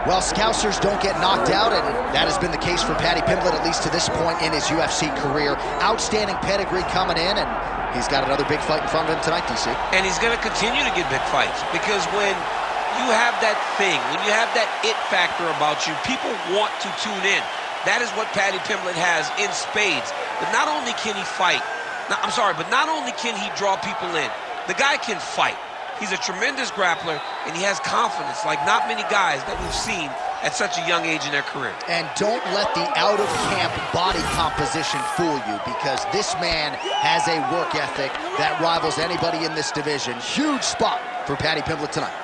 Well, Scousers don't get knocked out, and that has been the case for Paddy Pimblett, at least to this point in his UFC career. Outstanding pedigree coming in, and he's got another big fight in front of him tonight, DC. And he's going to continue to get big fights, because when you have that thing, when you have that it factor about you, people want to tune in. That is what Paddy Pimblett has in spades. But not only can he fight, but not only can he draw people in, the guy can fight. He's a tremendous grappler, and he has confidence like not many guys that we've seen at such a young age in their career. And don't let the out-of-camp body composition fool you, because this man has a work ethic that rivals anybody in this division. Huge spot for Paddy Pimblett tonight.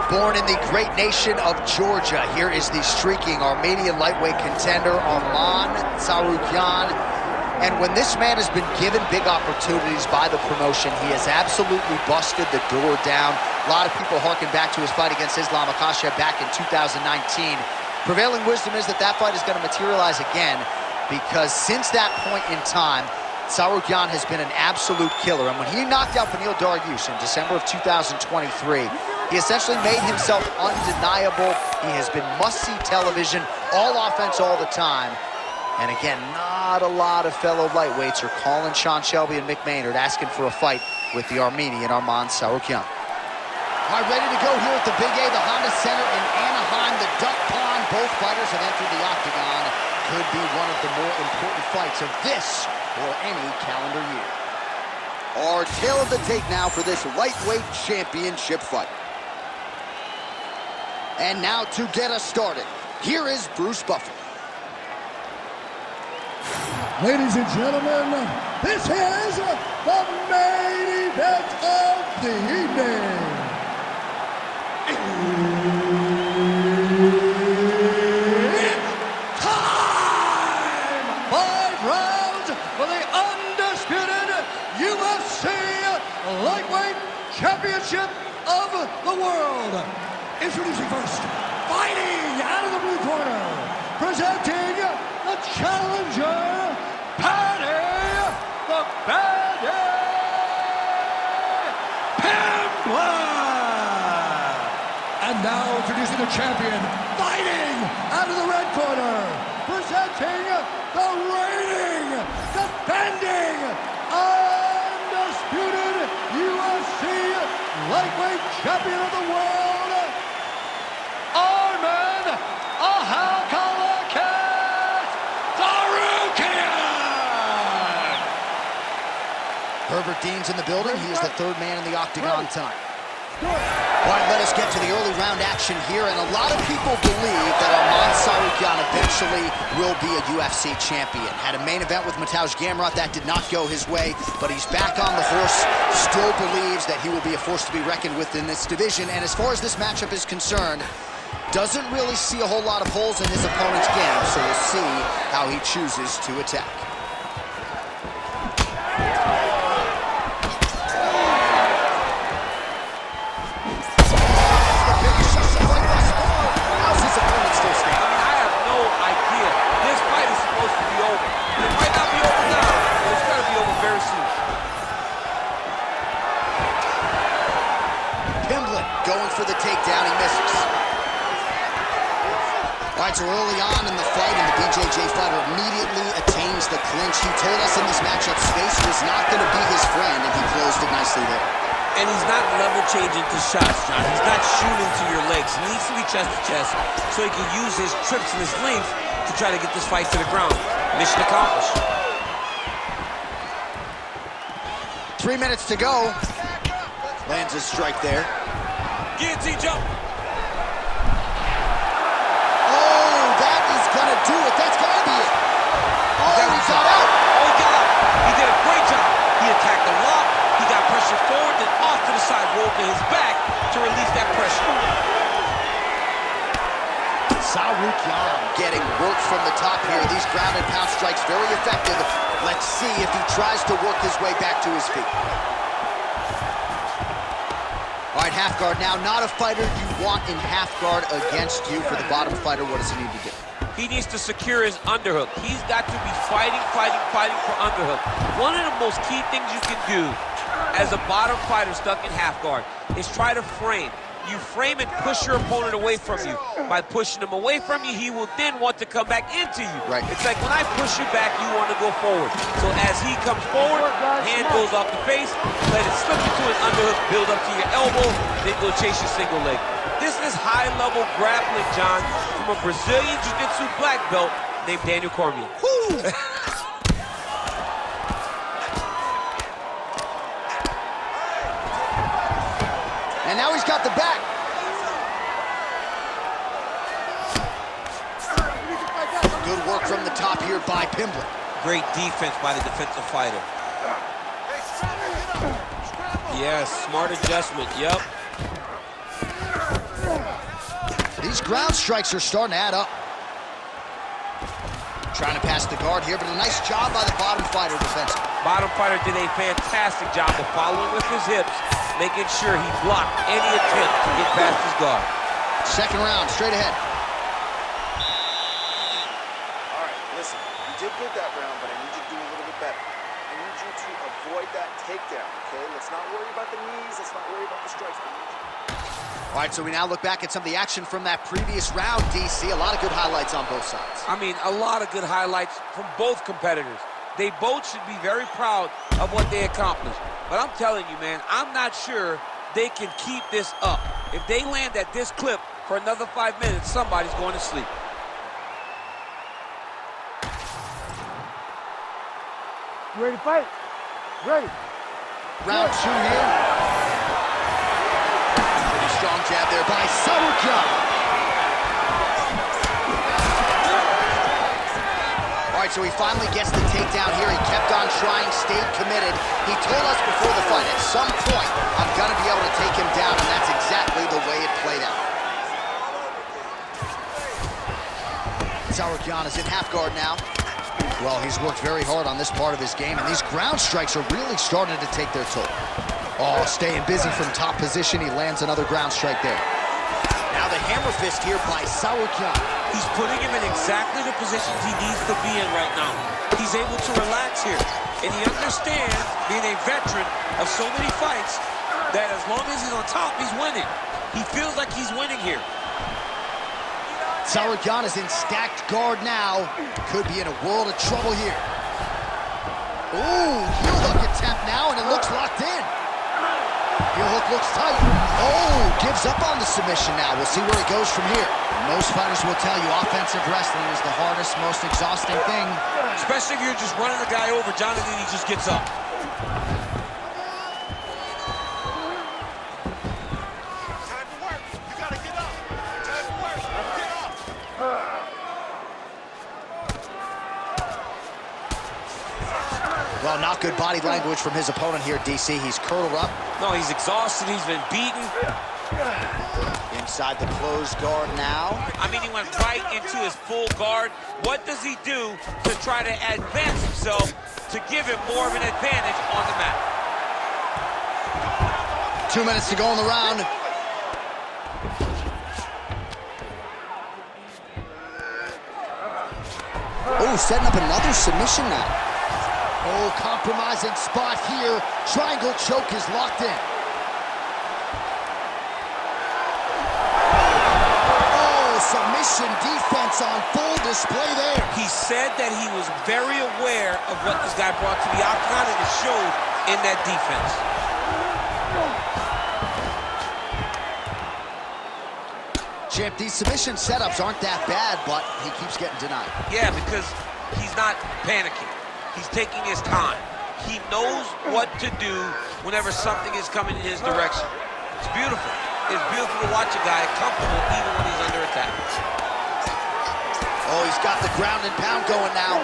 Born in the great nation of Georgia, here is the streaking Armenian lightweight contender, Arman Tsarukyan. And when this man has been given big opportunities by the promotion, he has absolutely busted the door down. A lot of people harken back to his fight against Islam Makhachev back in 2019. Prevailing wisdom is that that fight is going to materialize again, because since that point in time, Tsarukyan has been an absolute killer. And when he knocked out Beneil Dariush in December of 2023, he essentially made himself undeniable. He has been must-see television, all offense all the time. And again, not a lot of fellow lightweights are calling Sean Shelby and Mick Maynard asking for a fight with the Armenian Arman Tsarukyan. All right, ready to go here at the Big A, the Honda Center in Anaheim, the Duck Pond. Both fighters have entered the octagon. Could be one of the more important fights of this or any calendar year. Our tale of the tape now for this lightweight championship fight. And now to get us started, here is Bruce Buffer. Ladies and gentlemen, this is the main event of the evening. It's time! 5 rounds for the undisputed UFC Lightweight Championship of the World. Introducing first, fighting out of the blue corner, presenting the challenger, Paddy the Paddy Pimblett. And now introducing the champion, fighting out of the red corner, presenting the reigning, defending, undisputed UFC Lightweight Champion of the World, Arman Tsarukyan! Herbert Dean's in the building. He is the third man in the octagon tonight. All right, let us get to the early round action here, and a lot of people believe that Arman Tsarukyan eventually will be a UFC champion. Had a main event with Mateusz Gamrot, that did not go his way, but he's back on the horse, still believes that he will be a force to be reckoned with in this division, and as far as this matchup is concerned, doesn't really see a whole lot of holes in his opponent's game, so we'll see how he chooses to attack. Going for the takedown, he misses. All right, so early on in the fight, and the BJJ fighter immediately attains the clinch. He told us in this matchup space was not going to be his friend, and he closed it nicely there. And he's not level changing to shots, John. He's not shooting to your legs. He needs to be chest to chest so he can use his trips and his length to try to get this fight to the ground. Mission accomplished. 3 minutes to go. Lands a strike there. Guillotine jump. Oh, that is gonna do it. That's gonna be it. Oh, he got out. Oh, he got out. He did a Tsarukyan getting work from the top here. These ground and pound strikes very effective. Let's see if he tries to work his way back to his feet. All right, half guard now. Not a fighter you want in half guard against you. For the bottom fighter, what does he need to do? He needs to secure his underhook. He's got to be fighting for underhook. One of the most key things you can do as a bottom fighter stuck in half guard is try to frame. You frame and push your opponent away from you. By pushing him away from you, he will then want to come back into you. Right. It's like when I push you back, you want to go forward. So as he comes forward, hand goes off the face, let it slip into an underhook, build up to your elbow, then go chase your single leg. This is high-level grappling, John, from a Brazilian Jiu-Jitsu black belt named Daniel Cormier. Woo! And now he's got the back. Good work from the top here by Pimblett. Great defense by the defensive fighter. Yes, smart adjustment, yep. These ground strikes are starting to add up. Trying to pass the guard here, but a nice job by the bottom fighter defensively. Bottom fighter did a fantastic job of following with his hips, making sure he blocked any attempt to get past his guard. Second round, straight ahead. All right, listen, you did good that round, but I need you to do a little bit better. I need you to avoid that takedown, okay? Let's not worry about the knees, let's not worry about the strikes. All right, so we now look back at some of the action from that previous round, DC. A lot of good highlights on both sides. I mean, a lot of good highlights from both competitors. They both should be very proud of what they accomplished. But I'm telling you, man, I'm not sure they can keep this up. If they land at this clip for another 5 minutes, somebody's going to sleep. You ready to fight? Ready. Round two here. Pretty strong jab there by Tsarukyan. All right, so he finally gets the takedown here. He kept on trying, stayed committed. He told us before the fight, at some point, I'm going to be able to take him down, and that's exactly the way it played out. Tsarukyan is in half guard now. Well, he's worked very hard on this part of his game, and these ground strikes are really starting to take their toll. Oh, staying busy from top position. He lands another ground strike there. Now the hammer fist here by Tsarukyan. He's putting him in exactly the positions he needs to be in right now. He's able to relax here. And he understands, being a veteran of so many fights, that as long as he's on top, he's winning. He feels like he's winning here. Tsarukyan is in stacked guard now. Could be in a world of trouble here. Ooh, heel hook attempt now, and it looks locked in. Heel hook looks tight. Oh, gives up on the submission now. We'll see where it goes from here. Most fighters will tell you offensive wrestling is the hardest, most exhausting thing. Especially if you're just running the guy over, John, and then he just gets up. Time to work. You gotta get up. Time to work. Get up. Well, not good body language from his opponent here, DC. He's curled up. No, he's exhausted. He's been beaten. Inside the closed guard now. I mean, he went right into his full guard. What does he do to try to advance himself to give him more of an advantage on the mat? 2 minutes to go in the round. Oh, setting up another submission now. Oh, compromising spot here. Triangle choke is locked in. Oh, submission defense on full display there. He said that he was very aware of what this guy brought to the octagon, and it showed in that defense. Champ, these submission setups aren't that bad, but he keeps getting denied. Yeah, because he's not panicking. He's taking his time. He knows what to do whenever something is coming in his direction. It's beautiful. It's beautiful to watch a guy comfortable even when he's under attack. Oh, he's got the ground and pound going now.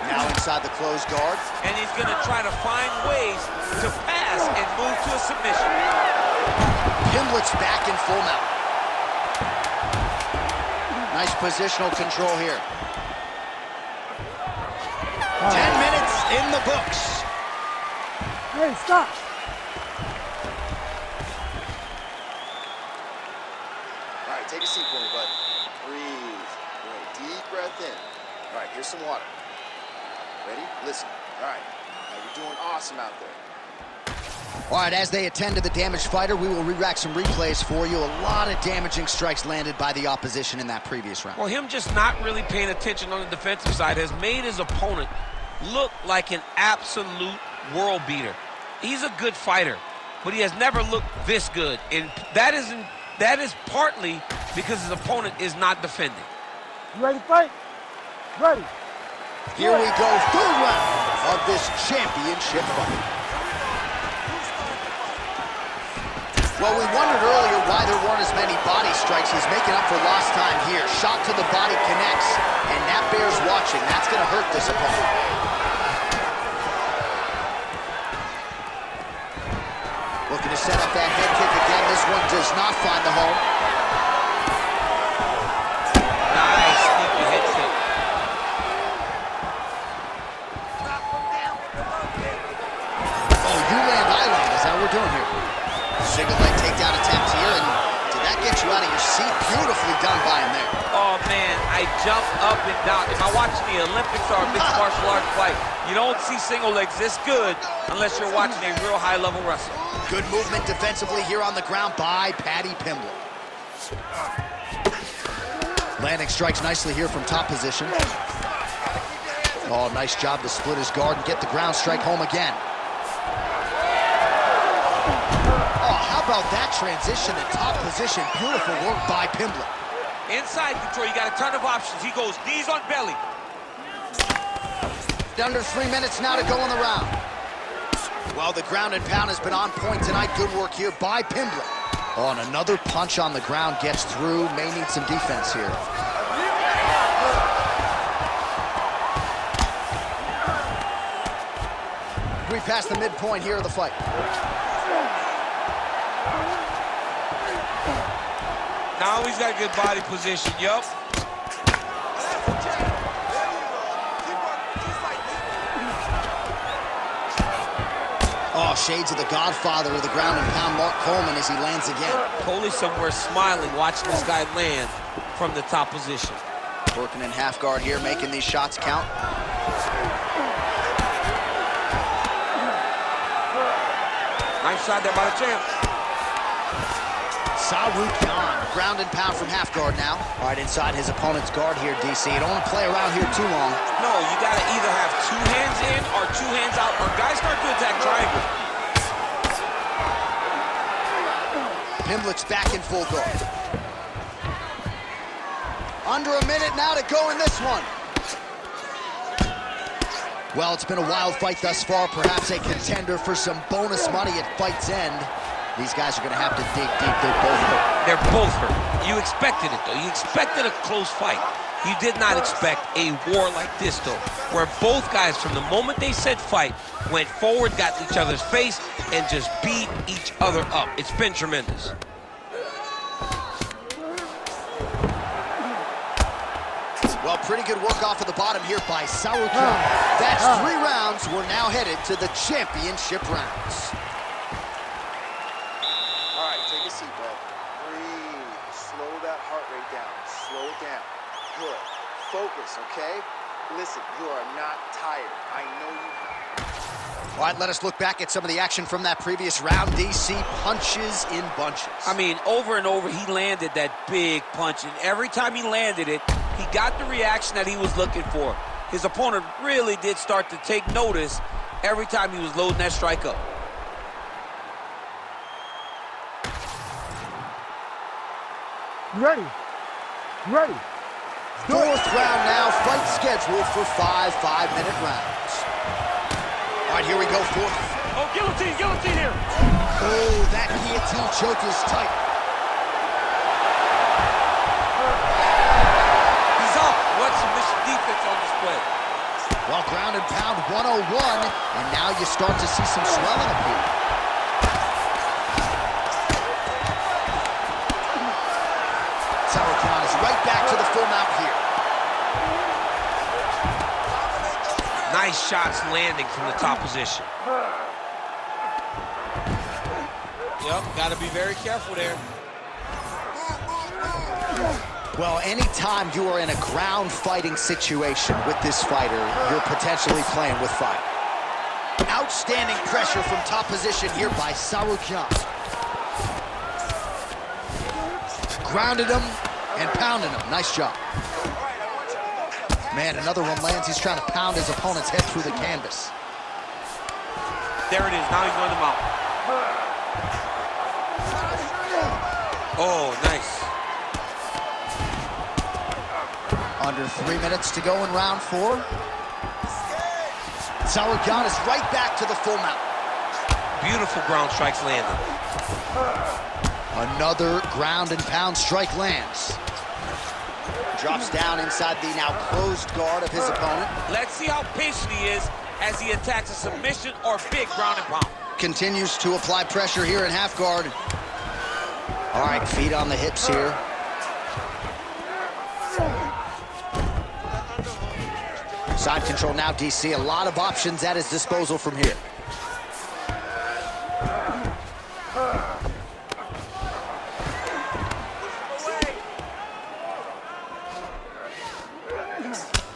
Now inside the closed guard. And he's going to try to find ways to pass and move to a submission. Pimblett's back in full mount. Nice positional control here. 10 minutes in the books. Hey, stop. All right, take a seat for me, bud. Breathe. Good. Deep breath in. All right, here's some water. Ready? Listen. All right. Now you're doing awesome out there. All right, as they attend to the damaged fighter, we will re-rack some replays for you. A lot of damaging strikes landed by the opposition in that previous round. Well, him just not really paying attention on the defensive side has made his opponent look like an absolute world beater. He's a good fighter, but he has never looked this good. And that is partly because his opponent is not defending. You ready to fight? Ready. Here we go, third round of this championship fight. Well, we wondered earlier why there weren't as many body strikes. He's making up for lost time here. Shot to the body connects, and that bears watching. That's going to hurt this opponent. Looking to set up that head kick again. This one does not find the home. Nice sneaky head kick. Oh, you land, I land. Is that what we're doing here? Single leg takedown attempt here, and did that get you out of your seat? Beautifully done by him there. Oh, man, I jumped up and down. If I watch the Olympics or a mixed martial arts fight, you don't see single legs this good unless you're watching a real high-level wrestler. Good movement defensively here on the ground by Paddy Pimblett. Landing strikes nicely here from top position. Oh, nice job to split his guard and get the ground strike home again. How about that transition in top position? Beautiful work by Pimblett. Inside control, you got a ton of options. He goes knees on belly. Under 3 minutes now to go in the round. Well, the ground and pound has been on point tonight. Good work here by Pimblett. Oh, and another punch on the ground gets through. May need some defense here. We passed the midpoint here of the fight. Now he's got good body position, yup. Oh, shades of the godfather of the ground and pound, Mark Coleman, as he lands again. Coley somewhere smiling, watching this guy land from the top position. Working in half guard here, making these shots count. Nice shot there by the champ. Tsarukyan, ground and pound from half guard now. All right, inside his opponent's guard here, DC. You don't want to play around here too long. No, you got to either have 2 hands in or 2 hands out, or guys start to attack triangle. Pimblett's back in full guard. Under a minute now to go in this one. Well, it's been a wild fight thus far, perhaps a contender for some bonus money at fight's end. These guys are going to have to dig deep. They're both hurt. They're both hurt. You expected it, though. You expected a close fight. You did not expect a war like this, though, where both guys, from the moment they said fight, went forward, got each other's face, and just beat each other up. It's been tremendous. Well, pretty good work off of the bottom here by Tsarukyan. That's 3 rounds. We're now headed to the championship rounds. All right, take a seat, bud. Breathe. Slow that heart rate down. Slow it down. Good. Focus, okay? Listen, you are not tired. I know you have. All right, let us look back at some of the action from that previous round. DC punches in bunches. I mean, over and over, he landed that big punch, and every time he landed it, he got the reaction that he was looking for. His opponent really did start to take notice every time he was loading that strike up. You ready? You ready? Fourth round now, fight scheduled for 5 5-minute rounds. All right, here we go, fourth. Oh, guillotine, guillotine here. Oh, that guillotine choke is tight. He's up. What submission defense on display. Well, ground and pound 101, and now you start to see some swelling appear. Tsarukyan is right back to the full mount here. Nice shots landing from the top position. Yep, got to be very careful there. Well, anytime you are in a ground fighting situation with this fighter, you're potentially playing with fire. Outstanding pressure from top position here by Tsarukyan. Grounded him and pounded him. Nice job. Man, another one lands. He's trying to pound his opponent's head through the canvas. There it is. Now he's going to mount. Oh, nice. Under 3 minutes to go in round 4. Tsarukyan is right back to the full mount. Beautiful ground strikes landing. Another ground and pound strike lands. Drops down inside the now closed guard of his opponent. Let's see how patient he is as he attacks a submission or big ground and pound. Continues to apply pressure here in half guard. All right, feet on the hips here. Side control now, DC. A lot of options at his disposal from here.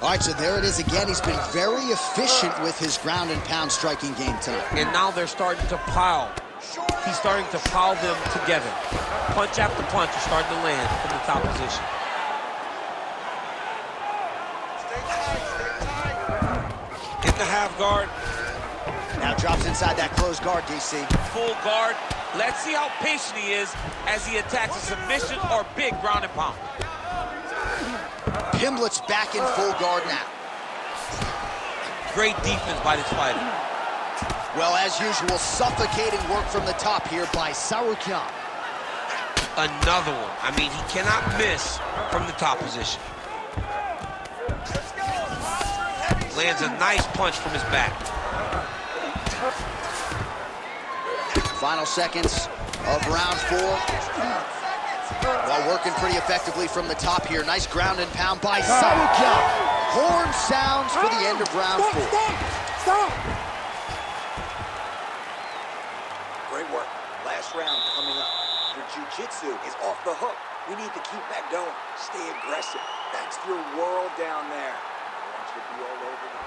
All right, so there it is again. He's been very efficient with his ground and pound striking game tonight. And now they're starting to pile. He's starting to pile them together. Punch after punch is starting to land from the top position. In the half guard. Now drops inside that closed guard, DC. Full guard. Let's see how patient he is as he attacks a submission or big ground and pound. Pimblett's back in full guard now. Great defense by this fighter. Well, as usual, suffocating work from the top here by Tsarukyan. Another one. I mean, he cannot miss from the top position. Lands a nice punch from his back. Final seconds of round 4. While working pretty effectively from the top here. Nice ground and pound by Tsarukyan. Horn sounds for the end of round 4. Stop! Great work. Last round coming up. Your jiu-jitsu is off the hook. We need to keep that going. Stay aggressive. That's your world down there. I want you to be all over them.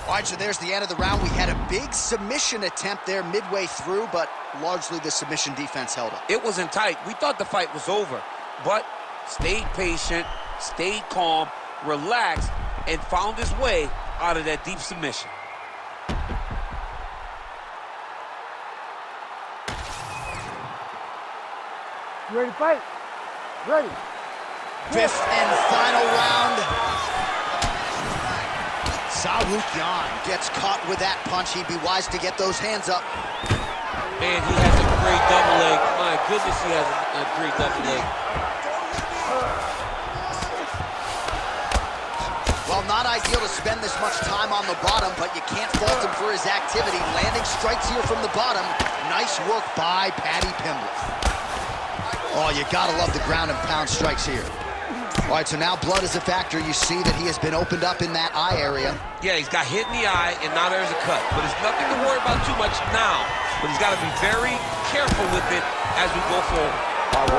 All right, so there's the end of the round. We had a big submission attempt there midway through, but largely the submission defense held up. It wasn't tight. We thought the fight was over, but stayed patient, stayed calm, relaxed, and found his way out of that deep submission. You ready to fight? Ready. 5th and final round. Tsarukyan gets caught with that punch. He'd be wise to get those hands up. Man, he has a great double leg. My goodness, he has a great double leg. Well, not ideal to spend this much time on the bottom, but you can't fault him for his activity. Landing strikes here from the bottom. Nice work by Paddy Pimblett. Oh, you gotta love the ground and pound strikes here. All right, so now blood is a factor. You see that he has been opened up in that eye area. Yeah, he's got hit in the eye, and now there's a cut. But it's nothing to worry about too much now. But he's got to be very careful with it as we go forward.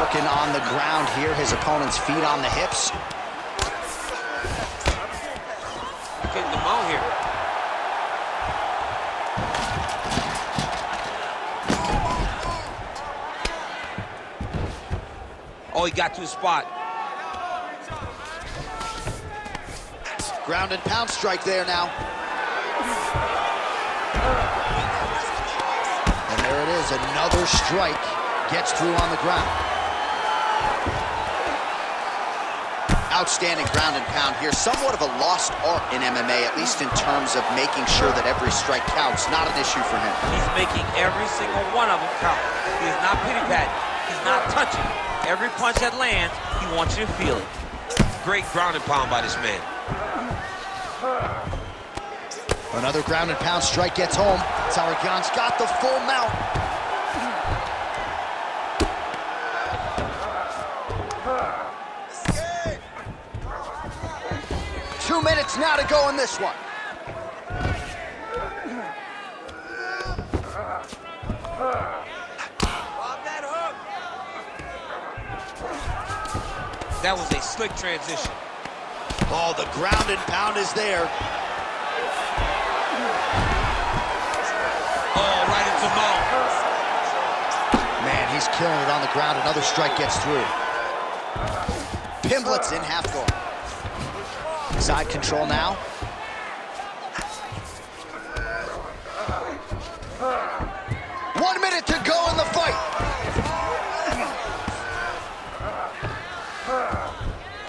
Working on the ground here. His opponent's feet on the hips. Getting the mount here. Oh, he got to his spot. Ground and pound strike there now. And there it is, another strike. Gets through on the ground. Outstanding ground and pound here. Somewhat of a lost art in MMA, at least in terms of making sure that every strike counts. Not an issue for him. He's making every single one of them count. He is not pity-patting. He's not touching. Every punch that lands, he wants you to feel it. Great ground and pound by this man. Another ground and pound strike gets home. Tsarukyan's got the full mount. minutes now to go in this one. That was a slick transition. Oh, the ground and pound is there. Oh, right into Mo. Man, he's killing it on the ground. Another strike gets through. Pimblett's in half guard. Side control now. One minute to go in the fight.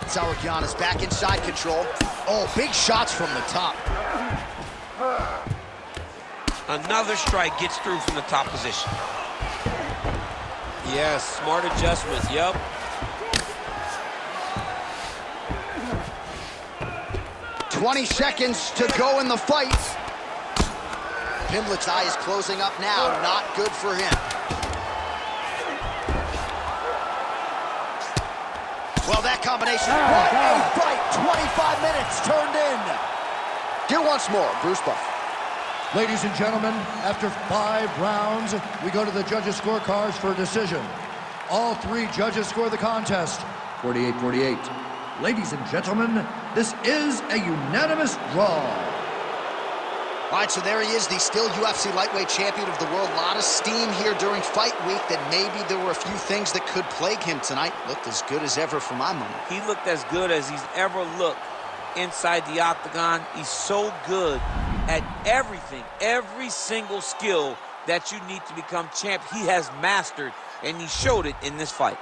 Tsarukyan is back in side control. Oh, big shots from the top. Another strike gets through from the top position. Yes, smart adjustments, yep. "20 seconds to go in the fight." Pimblett's eye is closing up now. Not good for him. Well, that combination. What a fight! 25 minutes turned in. Here once more, Bruce Buff. Ladies and gentlemen, after 5 rounds, we go to the judges' scorecards for a decision. All 3 judges score the contest, 48-48. Ladies and gentlemen, this is a unanimous draw. All right, so there he is, the still UFC lightweight champion of the world. A lot of steam here during fight week that maybe there were a few things that could plague him tonight. Looked as good as ever for my money. He looked as good as he's ever looked inside the octagon. He's so good at everything, every single skill that you need to become champ. He has mastered, and he showed it in this fight.